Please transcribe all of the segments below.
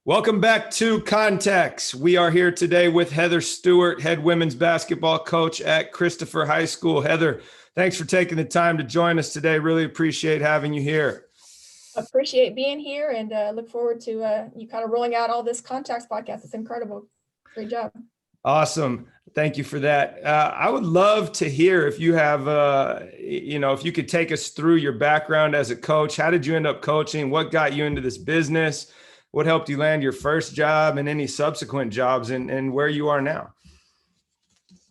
Welcome back to Context. We are here today with Heather Stewart, head women's basketball coach at Christopher High School. Heather, thanks for taking the time to join us today. Really appreciate having you here. Appreciate being here and look forward to you kind of rolling out all this Context podcast. It's incredible. Great job. Awesome. Thank you for that. I would love to hear if you have, if you could take us through your background as a coach. How did you end up coaching? What got you into this business? What helped you land your first job and any subsequent jobs and where you are now?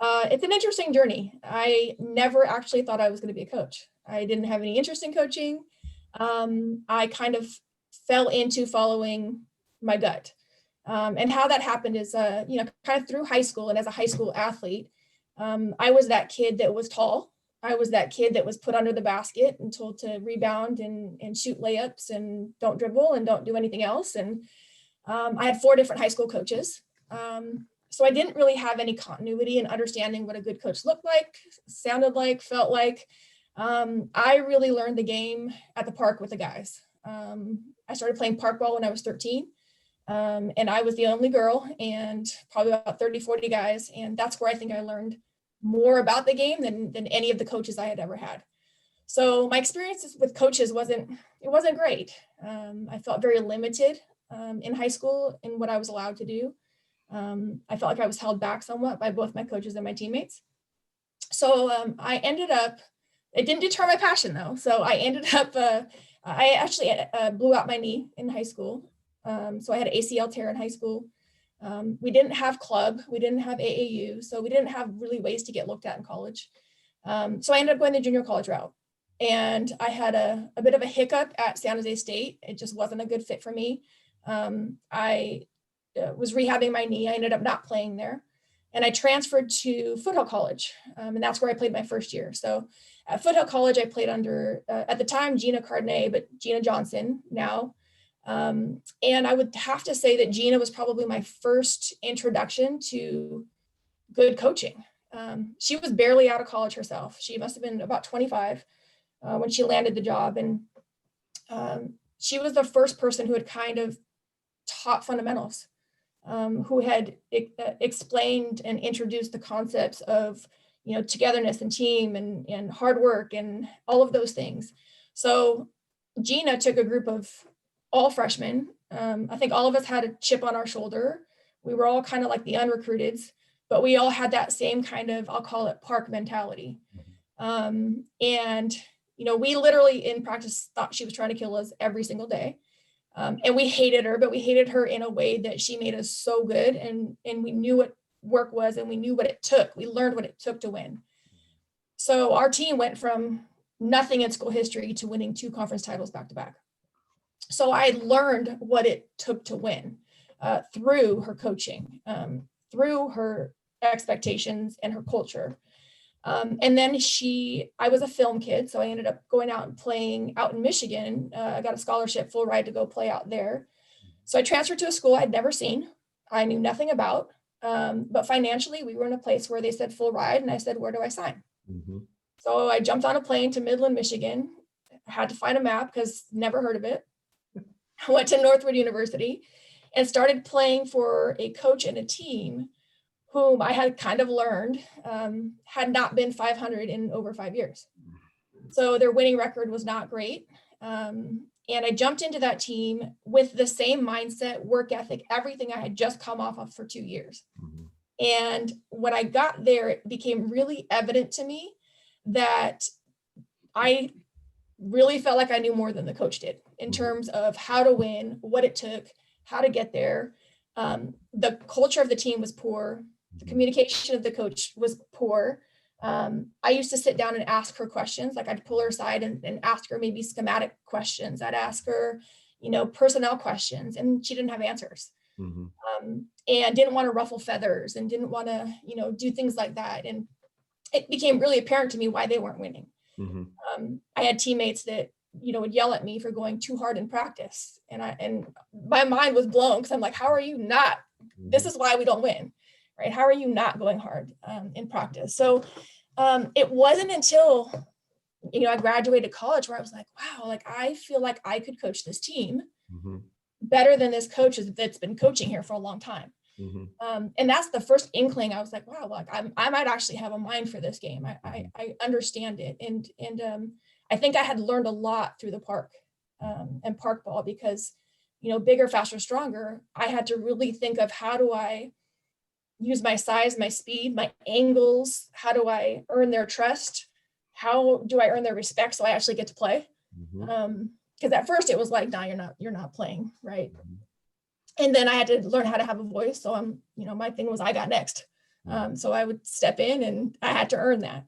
It's an interesting journey. I never actually thought I was going to be a coach. I didn't have any interest in coaching. I kind of fell into following my gut. And how that happened is, kind of through high school and as a high school athlete, I was that kid that was tall. I was that kid that was put under the basket and told to rebound and shoot layups and don't dribble and don't do anything else. And I had 4 different high school coaches. So I didn't really have any continuity in understanding what a good coach looked like, sounded like, felt like. I really learned the game at the park with the guys. I started playing park ball when I was 13. And I was the only girl and probably about 30, 40 guys. And that's where I think I learned more about the game than any of the coaches I had ever had. So my experiences with coaches wasn't great. I felt very limited in high school in what I was allowed to do. I felt like I was held back somewhat by both my coaches and my teammates. So I ended up, it didn't deter my passion though. So I ended up, I actually blew out my knee in high school. So I had an ACL tear in high school. We didn't have club, we didn't have AAU, so we didn't have really ways to get looked at in college. So I ended up going the junior college route. And I had a bit of a hiccup at San Jose State. It just wasn't a good fit for me. I was rehabbing my knee. I ended up not playing there. And I transferred to Foothill College. And that's where I played my first year. So at Foothill College, I played under, at the time, Gina Cardinay, but Gina Johnson now. And I would have to say that Gina was probably my first introduction to good coaching. She was barely out of college herself. She must have been about 25 when she landed the job. And she was the first person who had kind of taught fundamentals, who had explained and introduced the concepts of, togetherness and team and hard work and all of those things. So Gina took a group of all freshmen. I think all of us had a chip on our shoulder. We were all kind of like the unrecruiteds, but we all had that same kind of, I'll call it park mentality. And, we literally in practice thought she was trying to kill us every single day. And we hated her, but we hated her in a way that she made us so good. And we knew what work was and we knew what it took. We learned what it took to win. So our team went from nothing in school history to winning 2 conference titles back to back. So I learned what it took to win through her coaching, through her expectations and her culture. And then I was a film kid, so I ended up going out and playing out in Michigan. I got a scholarship, full ride to go play out there. So I transferred to a school I'd never seen, I knew nothing about, but financially we were in a place where they said full ride, and I said, where do I sign? Mm-hmm. So I jumped on a plane to Midland, Michigan. I had to find a map because never heard of it. I went to Northwood University and started playing for a coach and a team whom I had kind of learned had not been 500 in over 5 years. So their winning record was not great. And I jumped into that team with the same mindset, work ethic, everything I had just come off of for 2 years. Mm-hmm. And when I got there, it became really evident to me that I really felt like I knew more than the coach did in terms of how to win, what it took, how to get there. The culture of the team was poor. The communication of the coach was poor. I used to sit down and ask her questions. Like I'd pull her aside and ask her maybe schematic questions. I'd ask her, personnel questions, and she didn't have answers. Mm-hmm. And didn't want to ruffle feathers and didn't want to, do things like that. And it became really apparent to me why they weren't winning. Mm-hmm. I had teammates that, would yell at me for going too hard in practice. And my mind was blown because I'm like, how are you not? This is why we don't win, right? How are you not going hard in practice? So it wasn't until, I graduated college where I was like, wow, like I feel like I could coach this team, mm-hmm. better than this coach that's been coaching here for a long time. And that's the first inkling. I was like, wow, like I might actually have a mind for this game. I understand it. And I think I had learned a lot through the park and park ball because, bigger, faster, stronger. I had to really think of how do I use my size, my speed, my angles? How do I earn their trust? How do I earn their respect so I actually get to play? Because at first it was like, no, you're not playing, right? And then I had to learn how to have a voice. So my thing was I got next. So I would step in and I had to earn that.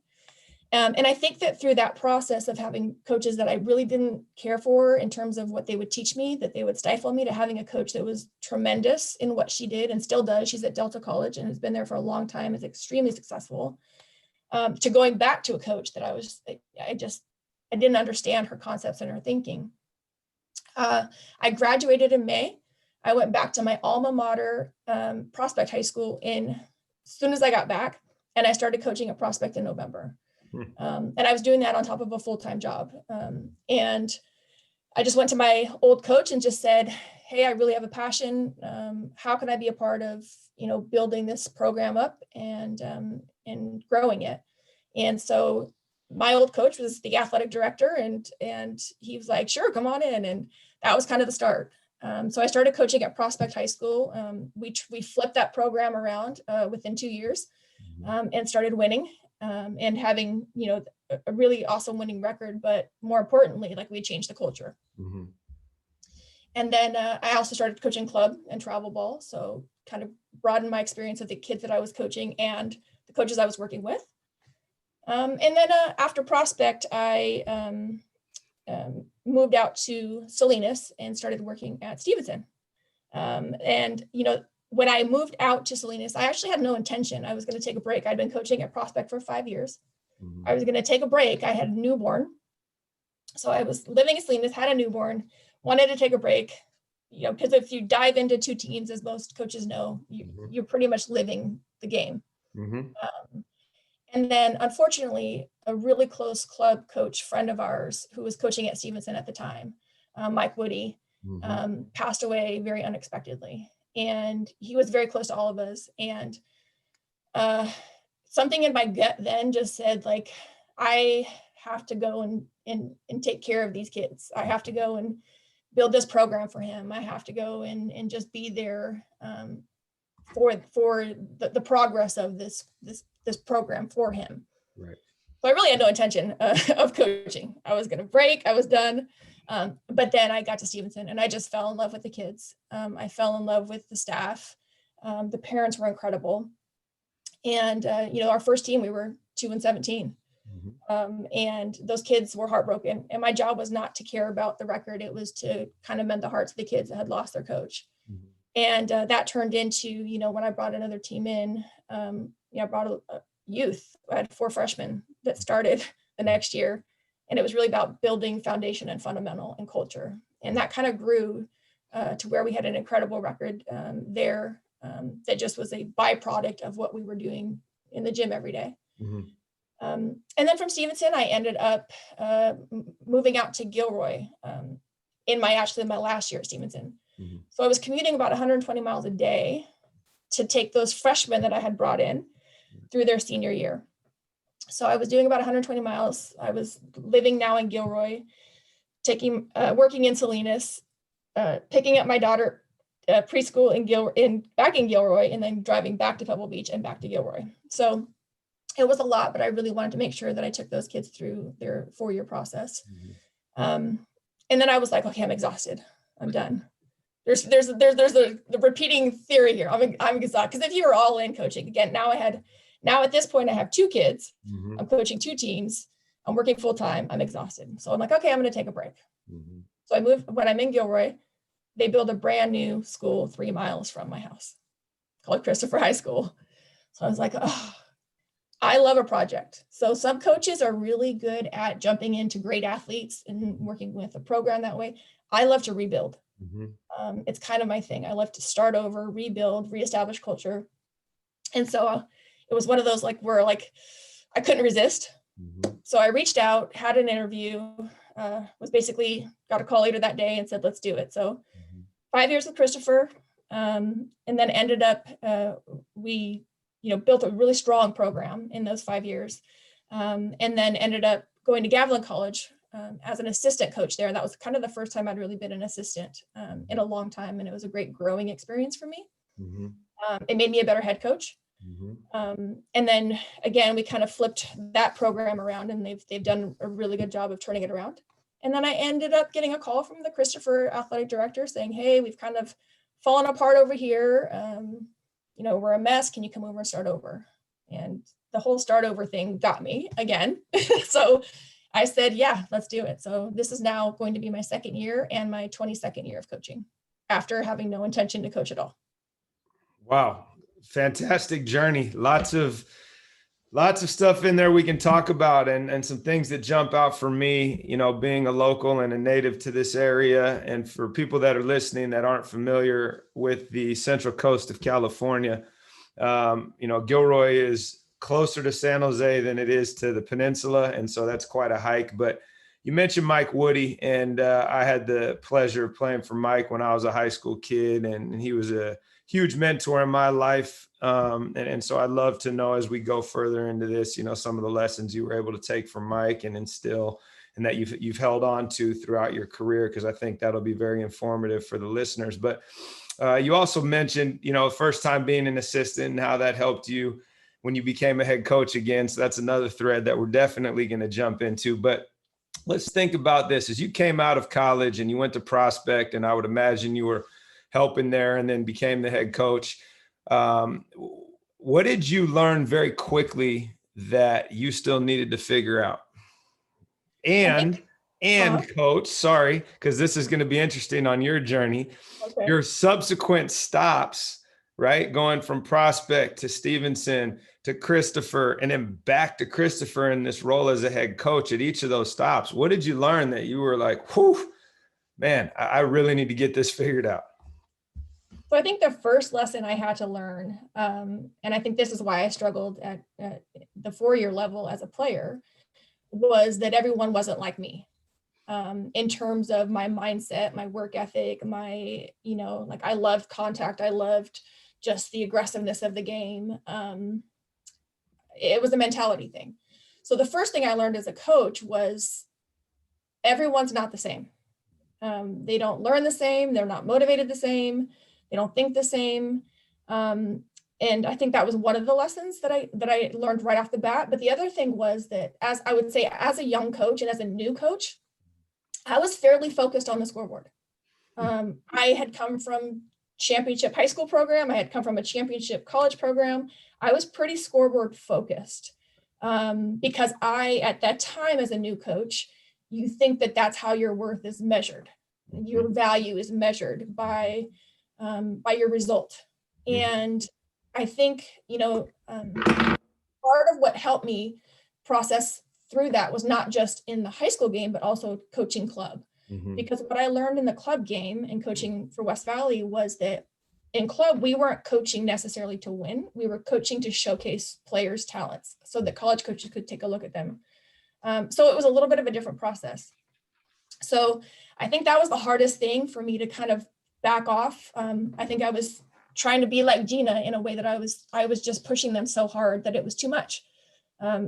And I think that through that process of having coaches that I really didn't care for in terms of what they would teach me, that they would stifle me, to having a coach that was tremendous in what she did and still does. She's at Delta College and has been there for a long time, is extremely successful. To going back to a coach that I didn't understand her concepts and her thinking. I graduated in May. I went back to my alma mater, Prospect High School as soon as I got back, and I started coaching at Prospect in November. And I was doing that on top of a full-time job. And I just went to my old coach and just said, hey, I really have a passion. How can I be a part of, building this program up and growing it? And so my old coach was the athletic director, and he was like, sure, come on in. And that was kind of the start. So I started coaching at Prospect High School. We flipped that program around within 2 years and started winning and having, a really awesome winning record. But more importantly, like, we changed the culture. And then I also started coaching club and travel ball. So kind of broadened my experience of the kids that I was coaching and the coaches I was working with. And then after Prospect, I moved out to Salinas and started working at Stevenson. And when I moved out to Salinas, I actually had no intention. I was going to take a break. I'd been coaching at Prospect for 5 years. I was going to take a break. I had a newborn. So I was living in Salinas, had a newborn, wanted to take a break, because if you dive into two teams, as most coaches know, you're pretty much living the game. And then, unfortunately, a really close club coach friend of ours who was coaching at Stevenson at the time, Mike Woody, passed away very unexpectedly. And he was very close to all of us. And something in my gut then just said, like, I have to go and take care of these kids. I have to go and build this program for him. I have to go and just be there for the progress of this program for him. Right. So I really had no intention of coaching. I was going to break. I was done. But then I got to Stevenson and I just fell in love with the kids. I fell in love with the staff. The parents were incredible. And, our first team, we were 2-17. And those kids were heartbroken. And my job was not to care about the record. It was to kind of mend the hearts of the kids that had lost their coach. And that turned into, when I brought another team in, I brought a youth. I had 4 freshmen that started the next year. And it was really about building foundation and fundamental and culture. And that kind of grew to where we had an incredible record there that just was a byproduct of what we were doing in the gym every day. And then from Stevenson, I ended up moving out to Gilroy in my last year at Stevenson. So I was commuting about 120 miles a day to take those freshmen that I had brought in through their senior year. So I was doing about 120 miles. I was living now in Gilroy, working in Salinas, picking up my daughter preschool back in Gilroy, and then driving back to Pebble Beach and back to Gilroy. So it was a lot, but I really wanted to make sure that I took those kids through their 4-year process. And then I was like, okay, I'm exhausted. I'm done. There's the repeating theory here. I'm exhausted because if you were all in coaching again, now at this point I have 2 kids. I'm coaching 2 teams. I'm working full time. I'm exhausted. So I'm like, okay, I'm going to take a break. So I moved. When I'm in Gilroy, they build a brand new school 3 miles from my house called Christopher High School. So I was like, oh, I love a project. So some coaches are really good at jumping into great athletes and working with a program that way. I love to rebuild. It's kind of my thing. I love to start over, rebuild, reestablish culture. And so it was one of those where I couldn't resist. So I reached out, had an interview, was basically got a call later that day and said, let's do it. So 5 years with Christopher, and then ended up, we, built a really strong program in those 5 years, and then ended up going to Gavilan College as an assistant coach there. That was kind of the first time I'd really been an assistant in a long time, and it was a great growing experience for me. Mm-hmm. It made me a better head coach. Mm-hmm. And then again, we kind of flipped that program around, and they've done a really good job of turning it around. And then I ended up getting a call from the Christopher athletic director saying, "Hey, we've kind of fallen apart over here. We're a mess. Can you come over and start over?" And the whole start over thing got me again. So I said, "Yeah, let's do it." So this is now going to be my second year and my 22nd year of coaching after having no intention to coach at all. Wow. Fantastic journey. Lots of stuff in there we can talk about, and some things that jump out for me, being a local and a native to this area. And for people that are listening that aren't familiar with the Central Coast of California, Gilroy is closer to San Jose than it is to the peninsula. And so that's quite a hike. But you mentioned Mike Woody, and I had the pleasure of playing for Mike when I was a high school kid, and he was a huge mentor in my life. And so I'd love to know, as we go further into this, some of the lessons you were able to take from Mike and instill, and that you've held on to throughout your career, because I think that'll be very informative for the listeners. But you also mentioned, first time being an assistant and how that helped you when you became a head coach again. So that's another thread that we're definitely going to jump into. But let's think about this. As you came out of college and you went to Prospect, and I would imagine you were helping there and then became the head coach. What did you learn very quickly that you still needed to figure out? And coach, sorry, because this is going to be interesting on your journey. Okay. Your subsequent stops, right? Going from Prospect to Stevenson to Christopher, and then back to Christopher in this role as a head coach at each of those stops. What did you learn that you were like, whew, man, I really need to get this figured out? So I think the first lesson I had to learn, and I think this is why I struggled at the 4-year level as a player, was that everyone wasn't like me in terms of my mindset, my work ethic, my, I loved contact. I loved just the aggressiveness of the game. It was a mentality thing. So the first thing I learned as a coach was everyone's not the same. They don't learn the same. They're not motivated the same. They don't think the same. And I think that was one of the lessons that I learned right off the bat. But the other thing was that, as I would say, as a young coach and as a new coach, I was fairly focused on the scoreboard. I had come from championship high school program. I had come from a championship college program. I was pretty scoreboard focused because at that time as a new coach, you think that that's how your worth is measured. Your value is measured by your result. And I think, part of what helped me process through that was not just in the high school game, but also coaching club. Mm-hmm. Because what I learned in the club game and coaching for West Valley was that in club, we weren't coaching necessarily to win. We were coaching to showcase players' talents so that college coaches could take a look at them. So it was a little bit of a different process. So I think that was the hardest thing for me to kind of back off. I think I was trying to be like Gina in a way that I was just pushing them so hard that it was too much.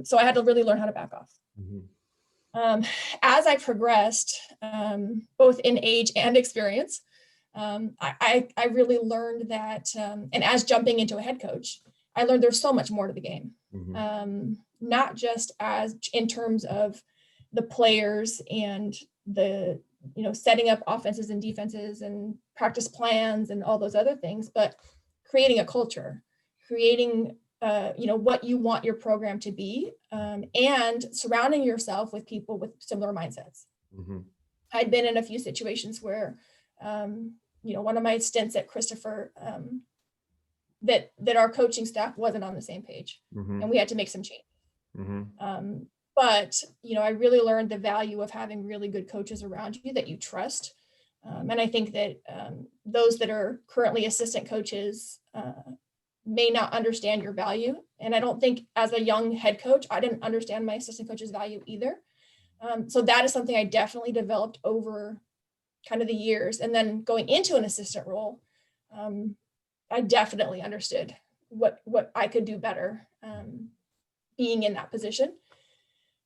So I had to really learn how to back off. Mm-hmm. As I progressed, both in age and experience, I really learned that, and as jumping into a head coach, I learned there's so much more to the game. Mm-hmm. Not just as in terms of the players and the, setting up offenses and defenses and practice plans and all those other things, but creating a culture, creating, what you want your program to be, and surrounding yourself with people with similar mindsets. Mm-hmm. I'd been in a few situations where, one of my stints at Christopher, that our coaching staff wasn't on the same page. Mm-hmm. And we had to make some change. Mm-hmm. But, I really learned the value of having really good coaches around you that you trust. And I think that those that are currently assistant coaches may not understand your value. And I don't think as a young head coach, I didn't understand my assistant coach's value either. So that is something I definitely developed over kind of the years, and then going into an assistant role, I definitely understood what I could do better being in that position.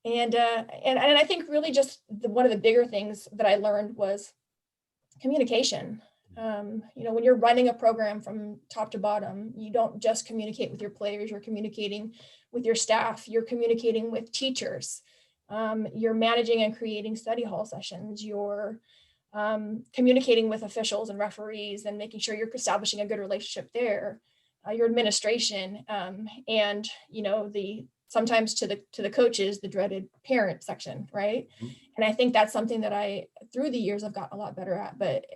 And I think really just one of the bigger things that I learned was communication. When you're running a program from top to bottom, you don't just communicate with your players, you're communicating with your staff, you're communicating with teachers, you're managing and creating study hall sessions, you're communicating with officials and referees and making sure you're establishing a good relationship there, your administration, and sometimes to the coaches, the dreaded parent section, right? Mm-hmm. And I think that's something that through the years, I've got a lot better at. But,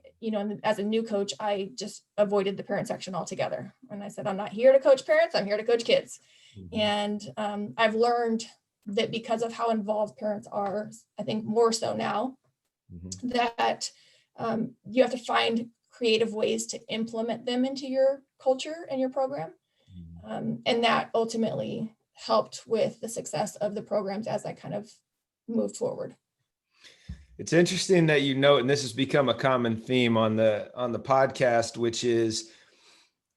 as a new coach, I just avoided the parent section altogether. And I said, I'm not here to coach parents, I'm here to coach kids. Mm-hmm. And I've learned that because of how involved parents are, I think more so now, mm-hmm. that you have to find creative ways to implement them into your culture and your program. Mm-hmm. And that ultimately helped with the success of the programs as I kind of moved forward. It's interesting that you note, and this has become a common theme on the podcast, which is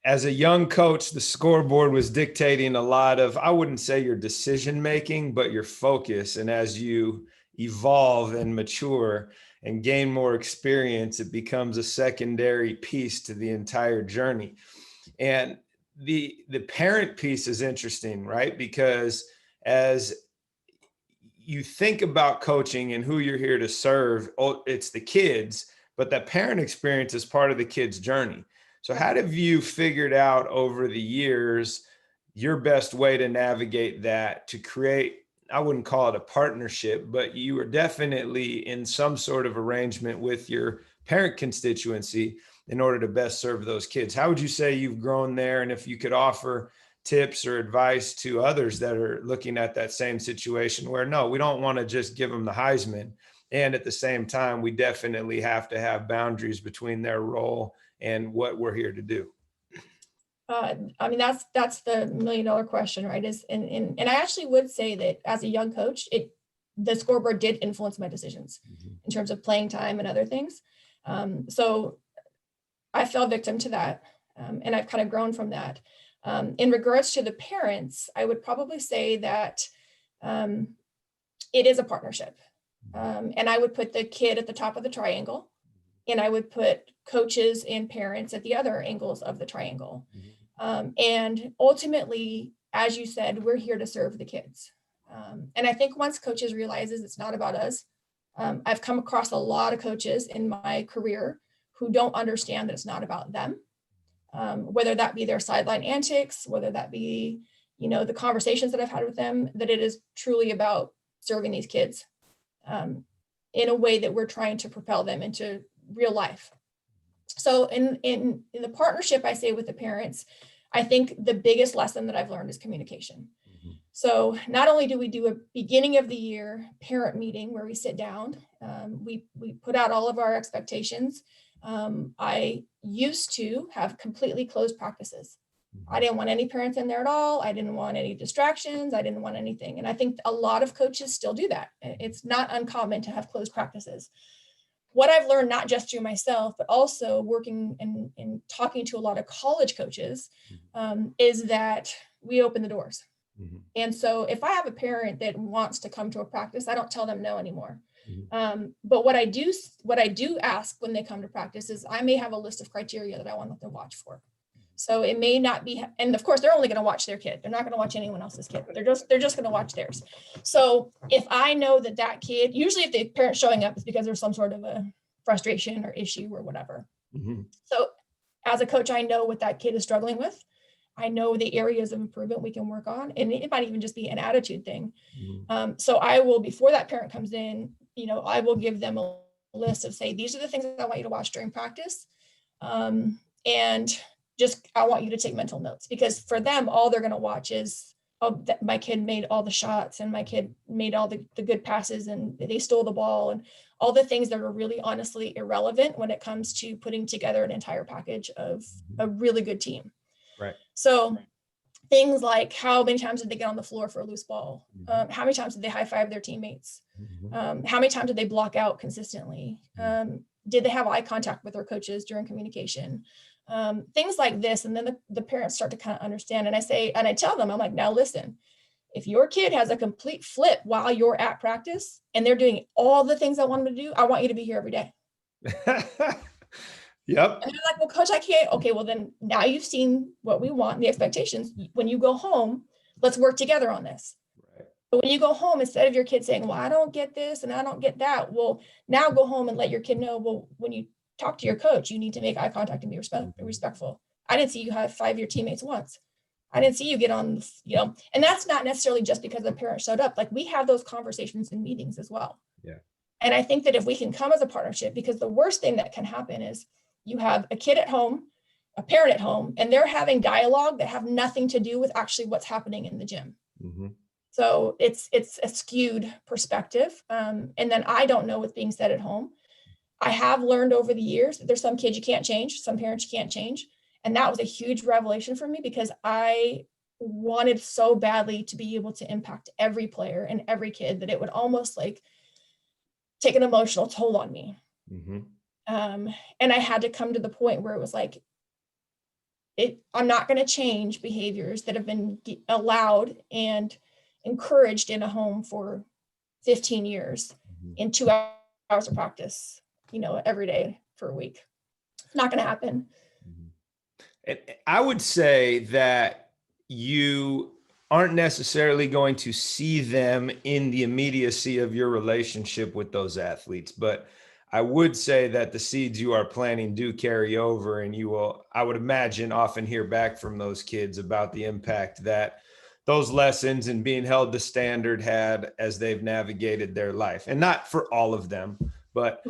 as a young coach, the scoreboard was dictating a lot of, I wouldn't say your decision making, but your focus. And as you evolve and mature and gain more experience, it becomes a secondary piece to the entire journey. And the parent piece is interesting, right? Because as you think about coaching and who you're here to serve, it's the kids, but that parent experience is part of the kid's journey. So how have you figured out over the years your best way to navigate that, to create, I wouldn't call it a partnership, but you are definitely in some sort of arrangement with your parent constituency in order to best serve those kids? How would you say you've grown there? And if you could offer tips or advice to others that are looking at that same situation where, no, we don't want to just give them the Heisman. And at the same time, we definitely have to have boundaries between their role and what we're here to do. That's the $1 million question, right? And I actually would say that as a young coach, the scoreboard did influence my decisions mm-hmm. in terms of playing time and other things. So I fell victim to that. And I've kind of grown from that. In regards to the parents, I would probably say that it is a partnership. And I would put the kid at the top of the triangle, and I would put coaches and parents at the other angles of the triangle. And ultimately, as you said, we're here to serve the kids. And I think once coaches realizes it's not about us, I've come across a lot of coaches in my career who don't understand that it's not about them. Whether that be their sideline antics, whether that be, the conversations that I've had with them, that it is truly about serving these kids in a way that we're trying to propel them into real life. So in the partnership, I say with the parents, I think the biggest lesson that I've learned is communication. Mm-hmm. So not only do we do a beginning of the year parent meeting where we sit down, we put out all of our expectations. I used to have completely closed practices. I didn't want any parents in there at all. I didn't want any distractions. I didn't want anything. And I think a lot of coaches still do that. It's not uncommon to have closed practices. What I've learned, not just through myself, but also working and talking to a lot of college coaches, is that we open the doors. Mm-hmm. And so if I have a parent that wants to come to a practice, I don't tell them no anymore. But what I do ask when they come to practice is I may have a list of criteria that I want them to watch for. So it may not be, and of course they're only going to watch their kid. They're not going to watch anyone else's kid. They're just going to watch theirs. So if I know that kid, usually if the parent's showing up, it's because there's some sort of a frustration or issue or whatever. Mm-hmm. So as a coach, I know what that kid is struggling with. I know the areas of improvement we can work on, and it might even just be an attitude thing. Mm-hmm. So I will, before that parent comes in, I will give them a list of, say, these are the things that I want you to watch during practice. And just, I want you to take mental notes, because for them, all they're going to watch is, oh, that my kid made all the shots and my kid made all the good passes and they stole the ball and all the things that are really honestly irrelevant when it comes to putting together an entire package of a really good team. Right. So things like, how many times did they get on the floor for a loose ball? How many times did they high five their teammates? How many times did they block out consistently? Did they have eye contact with their coaches during communication? Things like this. And then the parents start to kind of understand. And I tell them, I'm like, now listen, if your kid has a complete flip while you're at practice and they're doing all the things I want them to do, I want you to be here every day. Yep. And they're like, well, coach, I can't. Okay, well then now you've seen what we want, the expectations. When you go home, let's work together on this. Right. But when you go home, instead of your kid saying, well, I don't get this and I don't get that, well, now go home and let your kid know, well, when you talk to your coach, you need to make eye contact and be respectful. I didn't see you have 5 of your teammates once. I didn't see you get on, and that's not necessarily just because the parent showed up. Like, we have those conversations in meetings as well. Yeah. And I think that if we can come as a partnership, because the worst thing that can happen is you have a kid at home, a parent at home, and they're having dialogue that have nothing to do with actually what's happening in the gym. Mm-hmm. So it's a skewed perspective. And then I don't know what's being said at home. I have learned over the years that there's some kids you can't change, some parents you can't change. And that was a huge revelation for me, because I wanted so badly to be able to impact every player and every kid that it would almost like take an emotional toll on me. Mm-hmm. And I had to come to the point where it was like, I'm not going to change behaviors that have been allowed and encouraged in a home for 15 years in 2 hours of practice, every day for a week. It's not going to happen. I would say that you aren't necessarily going to see them in the immediacy of your relationship with those athletes, but I would say that the seeds you are planting do carry over, and you will, I would imagine, often hear back from those kids about the impact that those lessons and being held to standard had as they've navigated their life. And not for all of them, but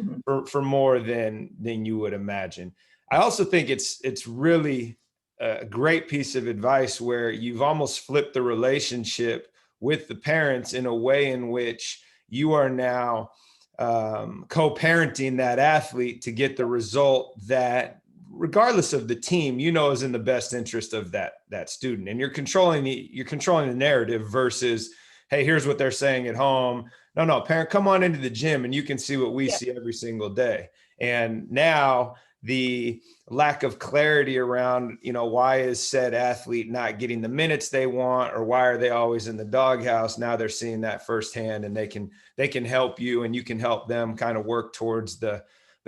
for more than you would imagine. I also think it's really a great piece of advice where you've almost flipped the relationship with the parents in a way in which you are now co-parenting that athlete to get the result that, regardless of the team, is in the best interest of that student. And you're controlling the narrative versus, hey, here's what they're saying at home. No, parent, come on into the gym and you can see what we see every single day. And now the lack of clarity around, why is said athlete not getting the minutes they want, or why are they always in the doghouse? Now they're seeing that firsthand, and they can help you, and you can help them kind of work towards the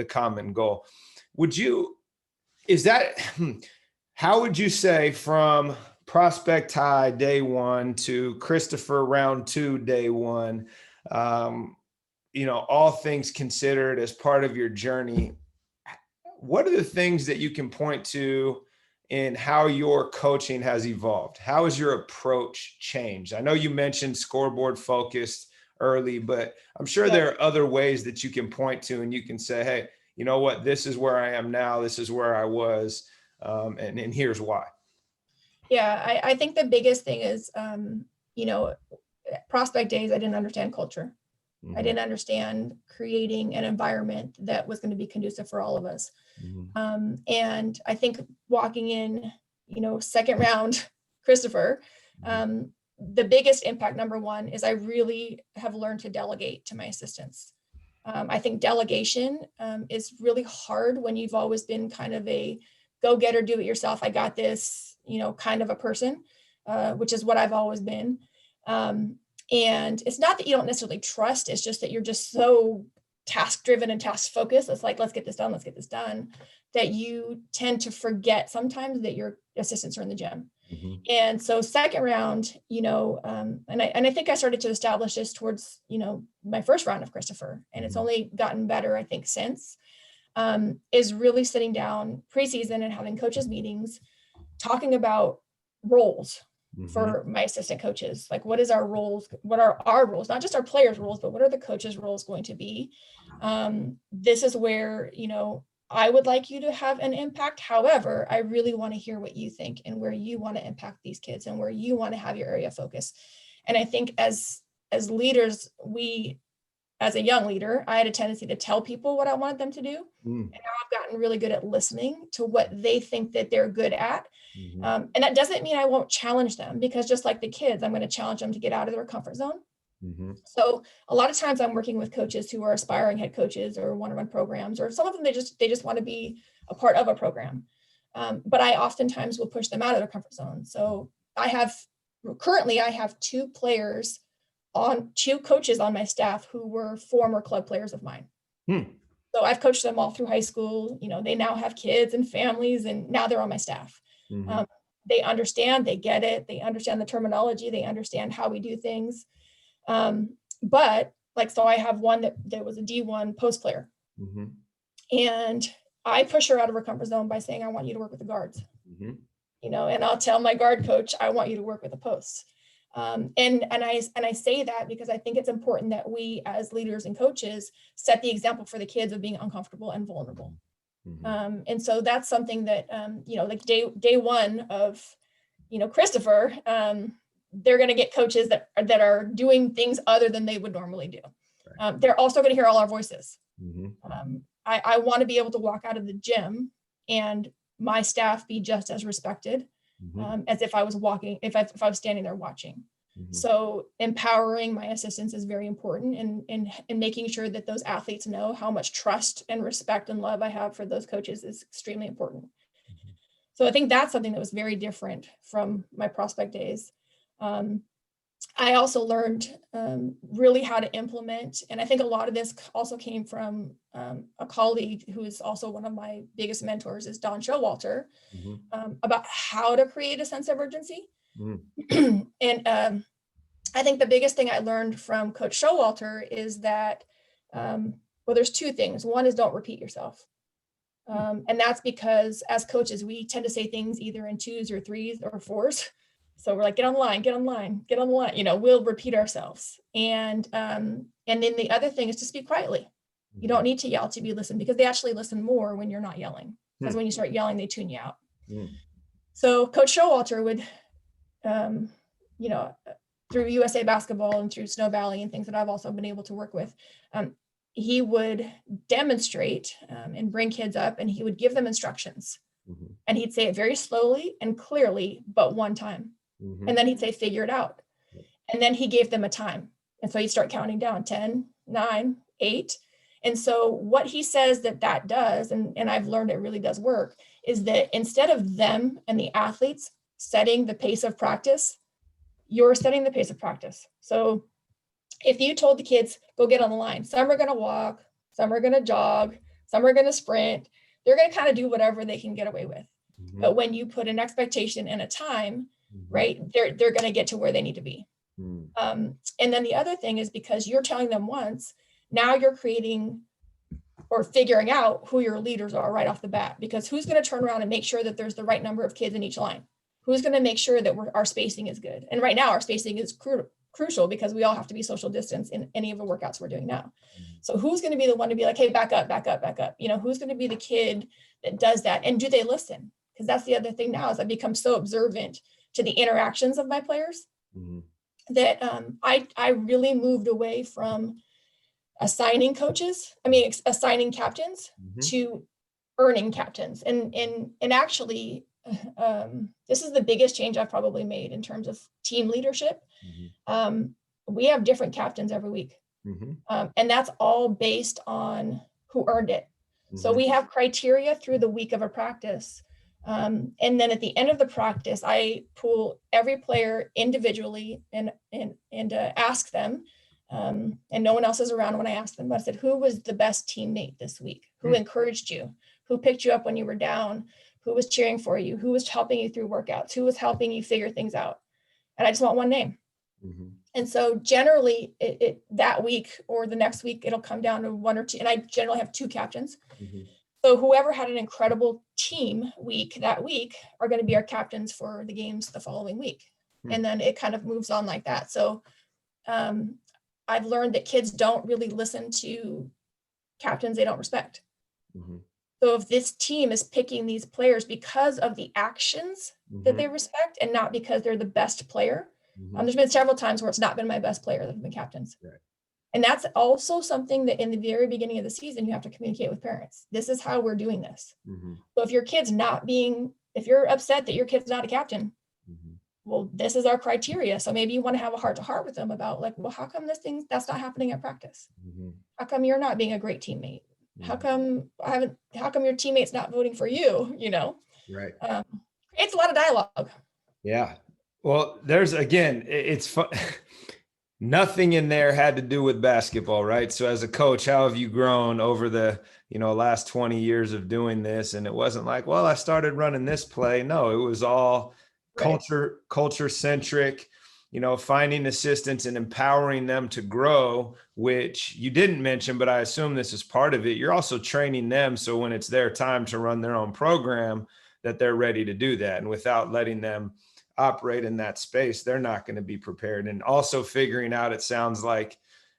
common goal. How would you say, from Prospect High day one to Christopher round 2 day 1, all things considered, as part of your journey, what are the things that you can point to in how your coaching has evolved? How has your approach changed? I know you mentioned scoreboard focused early, but I'm sure there are other ways that you can point to, and you can say, hey, you know what, this is where I am now. This is where I was. And here's why. Yeah, I think the biggest thing is, prospect days, I didn't understand culture. Mm-hmm. I didn't understand creating an environment that was going to be conducive for all of us. Mm-hmm. And I think walking in, second round Christopher, the biggest impact, number one, is I really have learned to delegate to my assistants. I think delegation is really hard when you've always been kind of a go-getter, do it yourself, I got this, kind of a person, which is what I've always been. And it's not that you don't necessarily trust, it's just that you're just so task-driven and task-focused. It's like, let's get this done, that you tend to forget sometimes that your assistants are in the gym. Mm-hmm. And so second round, and I think I started to establish this towards, my first round of Christopher, and it's only gotten better, I think, since, is really sitting down preseason and having coaches meetings, talking about roles. Mm-hmm. For my assistant coaches, like, what is our roles? What are our roles? Not just our players' roles, but what are the coaches' roles going to be? This is where, I would like you to have an impact. However, I really want to hear what you think and where you want to impact these kids and where you want to have your area of focus. And I think as leaders, as a young leader, I had a tendency to tell people what I wanted them to do. And now I've gotten really good at listening to what they think that they're good at. And that doesn't mean I won't challenge them, because just like the kids, I'm going to challenge them to get out of their comfort zone. Mm-hmm. So a lot of times I'm working with coaches who are aspiring head coaches or want to run programs, or some of them they just want to be a part of a program. But I oftentimes will push them out of their comfort zone. So currently I have two coaches on my staff who were former club players of mine. Hmm. So I've coached them all through high school. They now have kids and families, and now they're on my staff. Mm-hmm. They understand, they get it, they understand the terminology, they understand how we do things. But so I have one that was a D1 post player. Mm-hmm. And I push her out of her comfort zone by saying, I want you to work with the guards. Mm-hmm. And I'll tell my guard coach, I want you to work with the posts. And I say that because I think it's important that we as leaders and coaches set the example for the kids of being uncomfortable and vulnerable. Mm-hmm. And so that's something that, like day one of, Christopher, they're going to get coaches that are doing things other than they would normally do. Right. They're also going to hear all our voices. Mm-hmm. I want to be able to walk out of the gym and my staff be just as respected as if I was if I was standing there watching. Mm-hmm. So empowering my assistants is very important, and making sure that those athletes know how much trust and respect and love I have for those coaches is extremely important. Mm-hmm. So I think that's something that was very different from my prospect days. I also learned really how to implement, and I think a lot of this also came from a colleague who is also one of my biggest mentors, is Don Showalter, Mm-hmm. about how to create a sense of urgency. Mm-hmm. And I think the biggest thing I learned from Coach Showalter is that, there's two things. One is don't repeat yourself. And that's because as coaches, we tend to say things either in 2s or 3s or 4s. So we're like, get on the line, get on the line, get on the line. We'll repeat ourselves. And then the other thing is to speak quietly. You don't need to yell to be listened, because they actually listen more when you're not yelling. Because when you start yelling, they tune you out. So Coach Showalter would, through USA Basketball and through Snow Valley and things that I've also been able to work with, he would demonstrate and bring kids up, and he would give them instructions. Mm-hmm. And he'd say it very slowly and clearly, but one time. Mm-hmm. And then he'd say, figure it out. And then he gave them a time. And so he'd start counting down 10, 9, 8. And so what he says that does, and I've learned it really does work, is that instead of them and the athletes setting the pace of practice, you're setting the pace of practice. So if you told the kids, go get on the line, some are going to walk, some are going to jog, some are going to sprint, they're going to kind of do whatever they can get away with. Mm-hmm. But when you put an expectation and a time, right, they're going to get to where they need to be. Mm-hmm. And then the other thing is, because you're telling them once, now you're creating or figuring out who your leaders are right off the bat, because who's going to turn around and make sure that there's the right number of kids in each line? Who's going to make sure that our spacing is good? And right now our spacing is crucial, because we all have to be social distance in any of the workouts we're doing now. So who's going to be the one to be like, hey, back up, back up, back up? Who's going to be the kid that does that? And do they listen? Because that's the other thing now, is I become so observant to the interactions of my players that I really moved away from assigning captains to earning captains. And actually, this is the biggest change I've probably made in terms of team leadership. We have different captains every week. And that's all based on who earned it. So we have criteria through the week of a practice. And then at the end of the practice, I pull every player individually and ask them, and no one else is around when I ask them, but I said, who was the best teammate this week? Who encouraged you? Who picked you up when you were down? Who was cheering for you? Who was helping you through workouts? Who was helping you figure things out? And I just want one name. And so generally that week or the next week, it'll come down to 1 or 2. And I generally have 2 captains. So whoever had an incredible team week that week are going to be our captains for the games the following week. And then it kind of moves on like that. So I've learned that kids don't really listen to captains they don't respect. So if this team is picking these players because of the actions that they respect and not because they're the best player, there's been several times where it's not been my best player that have been captains. Right. And that's also something that in the very beginning of the season, you have to communicate with parents. This is how we're doing this. So if your kid's if you're upset that your kid's not a captain, well, this is our criteria. So maybe you want to have a heart to heart with them about like, well, how come that's not happening at practice? Mm-hmm. How come you're not being a great teammate? How Mm-hmm. come your teammates not voting for you? Right. Um, it's a lot of dialogue. Yeah. Well, there's again, it's fun. Nothing in there had to do with basketball, right? So as a coach, how have you grown over the, last 20 years of doing this? And it wasn't like, well, I started running this play. No, it was all Right. culture centric, finding assistants and empowering them to grow, which you didn't mention, but I assume this is part of it. You're also training them. So when it's their time to run their own program, that they're ready to do that. And without letting them operate in that space, they're not going to be prepared. And also figuring out, it sounds like,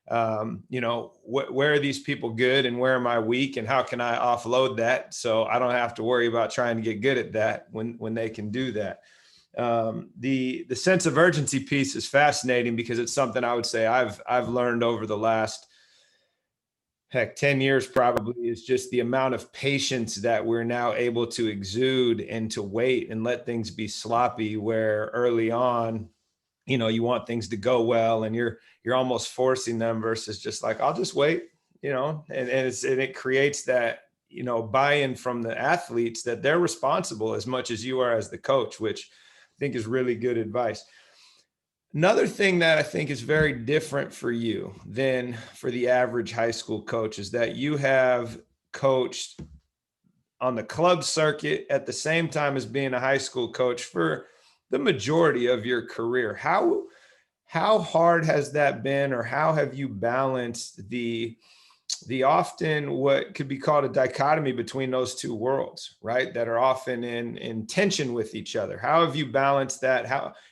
where are these people good and where am I weak and how can I offload that so I don't have to worry about trying to get good at that when they can do that. The sense of urgency piece is fascinating because it's something I would say I've learned over the last 10 years probably, is just the amount of patience that we're now able to exude and to wait and let things be sloppy, where early on, you want things to go well and you're almost forcing them versus just like, I'll just wait, and it creates that, buy-in from the athletes that they're responsible as much as you are as the coach, which I think is really good advice. Another thing that I think is very different for you than for the average high school coach is that you have coached on the club circuit at the same time as being a high school coach for the majority of your career. How hard has that been, or how have you balanced the often what could be called a dichotomy between those two worlds, right? That are often in tension with each other. How have you balanced that?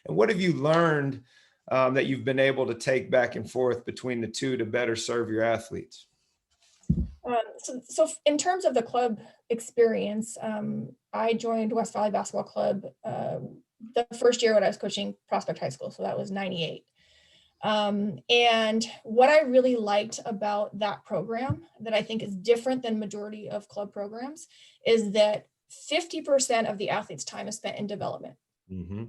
And what have you learned that you've been able to take back and forth between the two to better serve your athletes? So in terms of the club experience, I joined West Valley Basketball Club the first year when I was coaching Prospect High School. So that was 98. And what I really liked about that program that I think is different than majority of club programs is that 50% of the athlete's time is spent in development. Mm-hmm.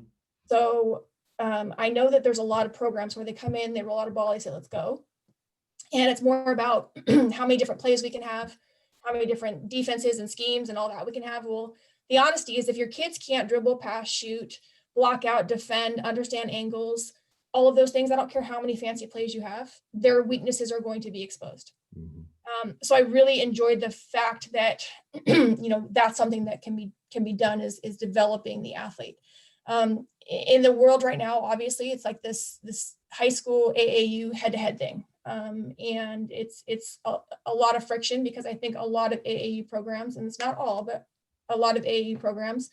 So I know that there's a lot of programs where they come in, they roll out a ball, they say, let's go. And it's more about how many different plays we can have, how many different defenses and schemes and all that we can have. Well, the honesty is if your kids can't dribble, pass, shoot, block out, defend, understand angles, all of those things, I don't care how many fancy plays you have, their weaknesses are going to be exposed. Mm-hmm. So I really enjoyed the fact that, that's something that can be done is developing the athlete. In the world right now, obviously it's like this high school AAU head-to-head thing. And it's a lot of friction because I think a lot of AAU programs, and it's not all, but a lot of AAU programs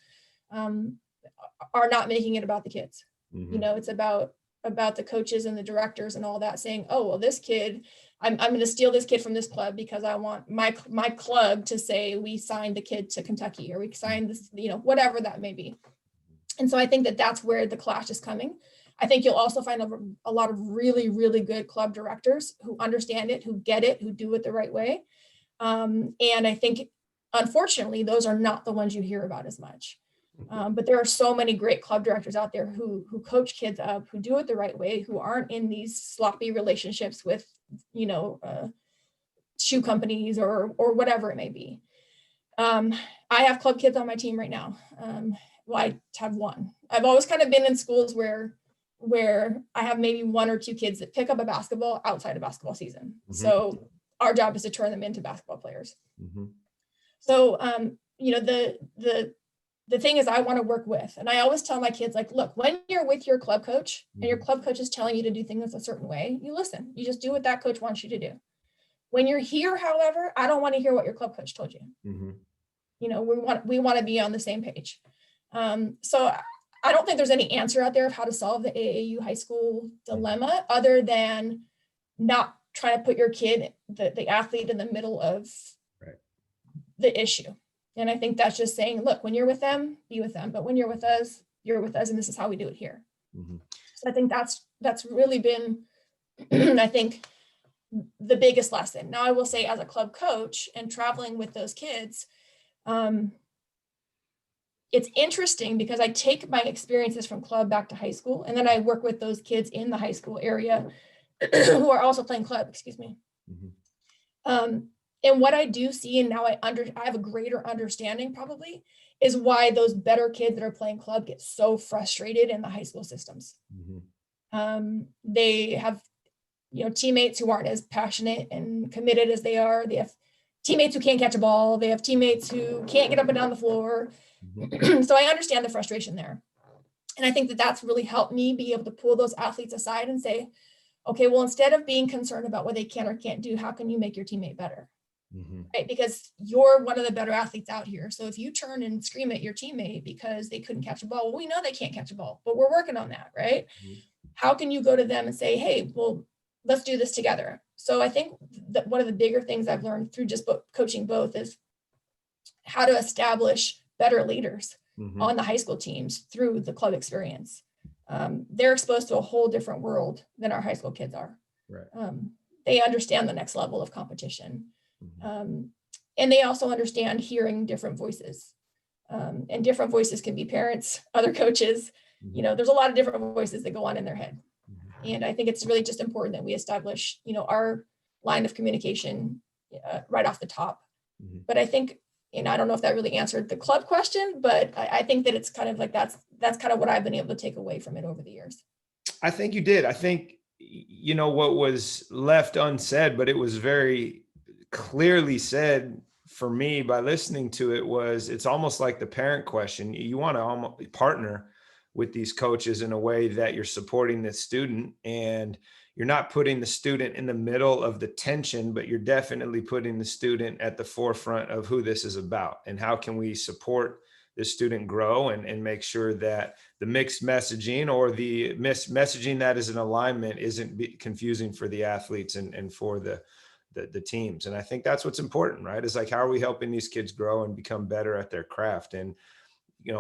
are not making it about the kids. Mm-hmm. It's about the coaches and the directors and all that saying, oh, well, this kid, I'm going to steal this kid from this club because I want my club to say we signed the kid to Kentucky or we signed this, whatever that may be. And so I think that that's where the clash is coming. I think you'll also find a lot of really, really good club directors who understand it, who get it, who do it the right way. And I think, unfortunately, those are not the ones you hear about as much. But there are so many great club directors out there who coach kids up, who do it the right way, who aren't in these sloppy relationships with, shoe companies or whatever it may be. I have club kids on my team right now. Well, I have one. I've always kind of been in schools where I have maybe one or two kids that pick up a basketball outside of basketball season. Mm-hmm. So our job is to turn them into basketball players. Mm-hmm. So, the thing is I want to work with, and I always tell my kids, like, look, when you're with your club coach and your club coach is telling you to do things a certain way, you listen, you just do what that coach wants you to do. When you're here, however, I don't want to hear what your club coach told you. Mm-hmm. We want to be on the same page. So I don't think there's any answer out there of how to solve the AAU high school dilemma other than not trying to put your kid, the athlete, in the middle of the issue. And I think that's just saying, look, when you're with them, be with them. But when you're with us, and this is how we do it here. Mm-hmm. So I think that's really been, I think, the biggest lesson. Now, I will say, as a club coach and traveling with those kids, it's interesting because I take my experiences from club back to high school, and then I work with those kids in the high school area who are also playing club, excuse me. Mhm. And what I do see, and now I have a greater understanding probably, is why those better kids that are playing club get so frustrated in the high school systems. They have, teammates who aren't as passionate and committed as they are. They have teammates who can't catch a ball. They have teammates who can't get up and down the floor. So I understand the frustration there. And I think that that's really helped me be able to pull those athletes aside and say, okay, well, instead of being concerned about what they can or can't do, how can you make your teammate better? Right? Because you're one of the better athletes out here. So if you turn and scream at your teammate because they couldn't catch a ball, well, we know they can't catch a ball, but we're working on that, right? How can you go to them and say, hey, well, let's do this together? So I think that one of the bigger things I've learned through just coaching both is how to establish better leaders on the high school teams through the club experience. They're exposed to a whole different world than our high school kids are. Right. They understand the next level of competition. And they also understand hearing different voices. And different voices can be parents, other coaches. There's a lot of different voices that go on in their head. And I think it's really just important that we establish, our line of communication right off the top. But I think, and I don't know if that really answered the club question, but I think that it's kind of like that's kind of what I've been able to take away from it over the years. I think you did. I think, what was left unsaid, but it was very clearly said for me by listening to it, was it's almost like the parent question. You want to almost partner with these coaches in a way that you're supporting the student, and you're not putting the student in the middle of the tension, but you're definitely putting the student at the forefront of who this is about and how can we support the student grow and make sure that the mixed messaging or the messaging that is in alignment isn't confusing for the athletes and for the teams. And I think that's what's important, right? Is like, how are we helping these kids grow and become better at their craft? And,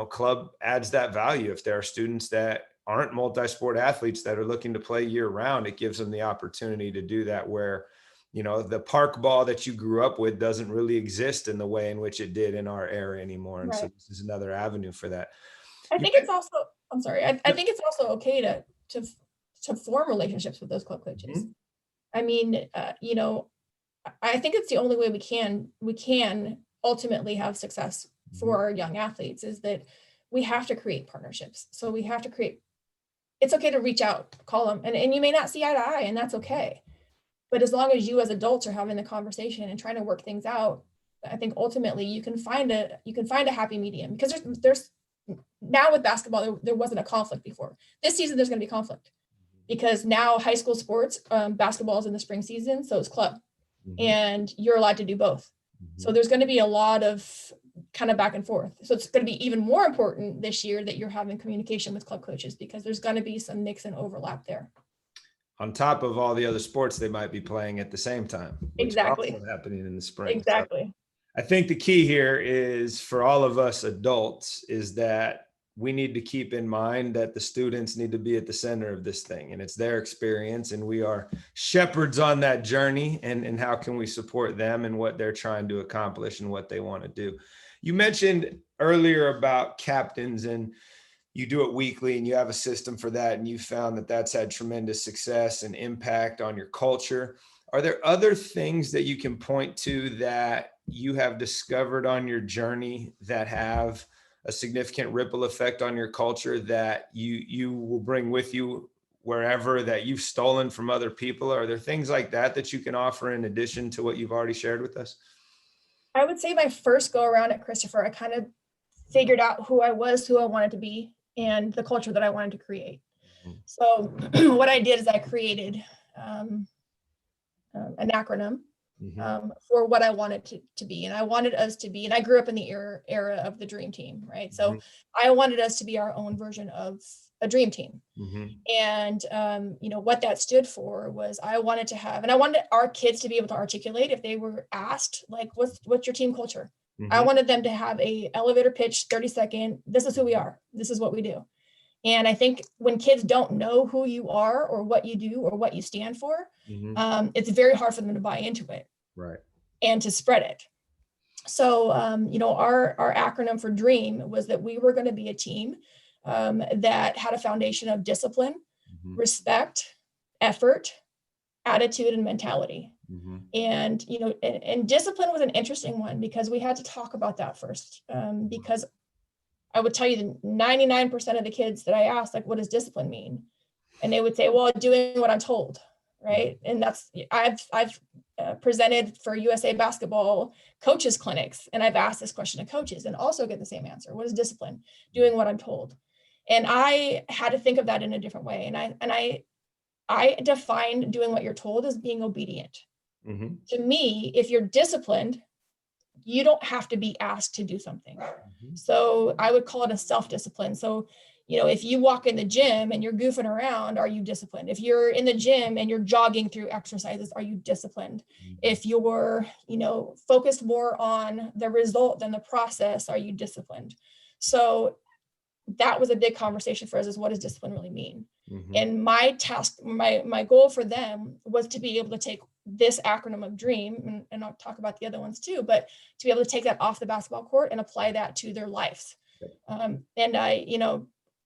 club adds that value. If there are students that aren't multi-sport athletes that are looking to play year round, it gives them the opportunity to do that where, the park ball that you grew up with doesn't really exist in the way in which it did in our era anymore. And so this is another avenue for that. I think it's also, I'm sorry. I think it's also okay to form relationships with those club coaches. I mean, I think it's the only way we can ultimately have success for our young athletes, is that we have to create partnerships. So we have to it's okay to reach out, call them, and you may not see eye to eye, and that's okay. But as long as you as adults are having the conversation and trying to work things out, I think ultimately you can find a happy medium, because there's now with basketball, there wasn't a conflict before. This season, there's going to be conflict because now high school sports, basketball is in the spring season, so it's club, and you're allowed to do both. So there's going to be a lot of kind of back and forth. So it's going to be even more important this year that you're having communication with club coaches, because there's going to be some mix and overlap there. On top of all the other sports they might be playing at the same time, which Exactly. are also happening in the spring. Exactly. So I think the key here is for all of us adults is that we need to keep in mind that the students need to be at the center of this thing, and it's their experience, and we are shepherds on that journey, and how can we support them and what they're trying to accomplish and what they want to do. You mentioned earlier about captains, and you do it weekly and you have a system for that, and you found that that's had tremendous success and impact on your culture. Are there other things that you can point to that you have discovered on your journey that have a significant ripple effect on your culture that you will bring with you wherever, that you've stolen from other people? Are there things like that you can offer in addition to what you've already shared with us? I would say my first go around at Christopher, I kind of figured out who I was, who I wanted to be, and the culture that I wanted to create. So what I did is I created an acronym for what I wanted to be. And I wanted us to be, and I grew up in the era of the dream team, right? So I wanted us to be our own version of a dream team. And, what that stood for was I wanted to have, and I wanted our kids to be able to articulate if they were asked, like, what's your team culture? I wanted them to have a elevator pitch, 30-second, this is who we are, this is what we do. And I think when kids don't know who you are or what you do or what you stand for, it's very hard for them to buy into it, right, and to spread it. So, our acronym for DREAM was that we were going to be a team that had a foundation of discipline, respect, effort, attitude, and mentality. And, and discipline was an interesting one because we had to talk about that first. Because I would tell you that 99% of the kids that I asked, like, what does discipline mean? And they would say, well, doing what I'm told. Right. And that's, I've presented for USA basketball coaches clinics. And I've asked this question to coaches and also get the same answer. What is discipline? Doing what I'm told. And I had to think of that in a different way. And I defined doing what you're told as being obedient. To me, if you're disciplined, you don't have to be asked to do something. So I would call it a self-discipline. So, if you walk in the gym and you're goofing around, are you disciplined? If you're in the gym and you're jogging through exercises, are you disciplined? If you're, focused more on the result than the process, are you disciplined? So that was a big conversation for us, is what does discipline really mean? And my task, my goal for them was to be able to take this acronym of DREAM, and I'll talk about the other ones too, but to be able to take that off the basketball court and apply that to their lives. And